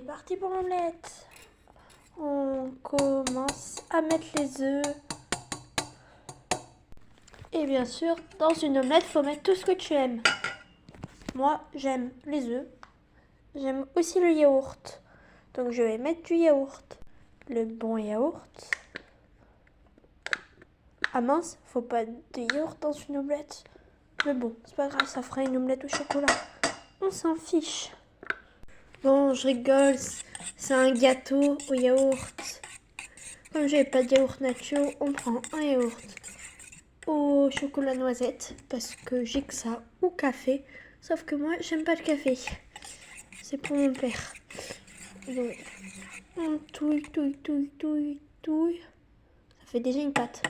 C'est parti pour l'omelette. On commence à mettre les œufs. Et bien sûr, dans une omelette, il faut mettre tout ce que tu aimes. Moi, j'aime les œufs. J'aime aussi le yaourt. Donc je vais mettre du yaourt. Le bon yaourt. Ah mince, faut pas de yaourt dans une omelette. Mais bon, c'est pas grave, ça fera une omelette au chocolat. On s'en fiche. Bon, je rigole, c'est un gâteau au yaourt. Comme j'ai pas de yaourt nature, on prend un yaourt au chocolat noisette parce que j'ai que ça, ou café. Sauf que moi, j'aime pas le café. C'est pour mon père. Donc, on touille. Ça fait déjà une pâte.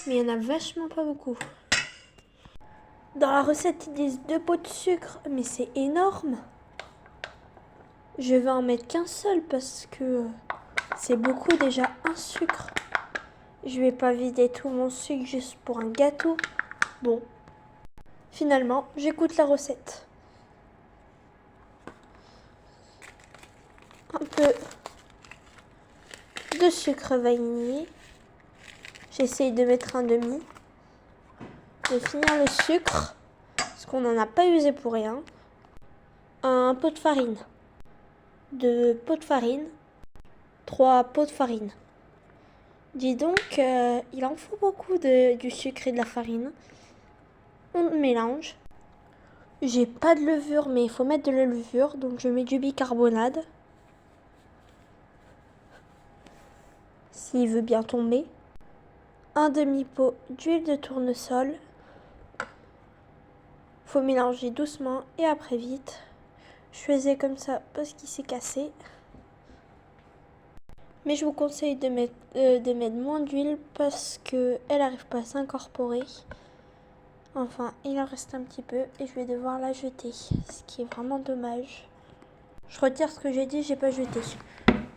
Mais il y en a vachement pas beaucoup. Dans la recette, ils disent 2 pots de sucre, mais c'est énorme. Je vais en mettre qu'un seul parce que c'est beaucoup déjà, un sucre. Je vais pas vider tout mon sucre juste pour un gâteau. Bon, finalement, j'écoute la recette. Un peu de sucre vanillé. J'essaye de mettre un demi. De finir le sucre, parce qu'on n'en a pas usé pour rien. Un pot de farine. 2 pots de farine. 3 pots de farine. Dis donc, il en faut beaucoup du sucre et de la farine. On mélange. J'ai pas de levure, mais il faut mettre de la levure, donc je mets du bicarbonate. S'il veut bien tomber. Un demi-pot d'huile de tournesol. Faut mélanger doucement et après vite. Je faisais comme ça parce qu'il s'est cassé. Mais je vous conseille de mettre moins d'huile parce qu'elle n'arrive pas à s'incorporer. Enfin, il en reste un petit peu et je vais devoir la jeter, ce qui est vraiment dommage. Je retire ce que j'ai dit, j'ai pas jeté.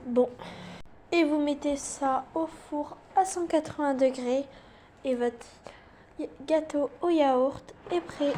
Bon. Et vous mettez ça au four à 180 degrés et votre gâteau au yaourt est prêt.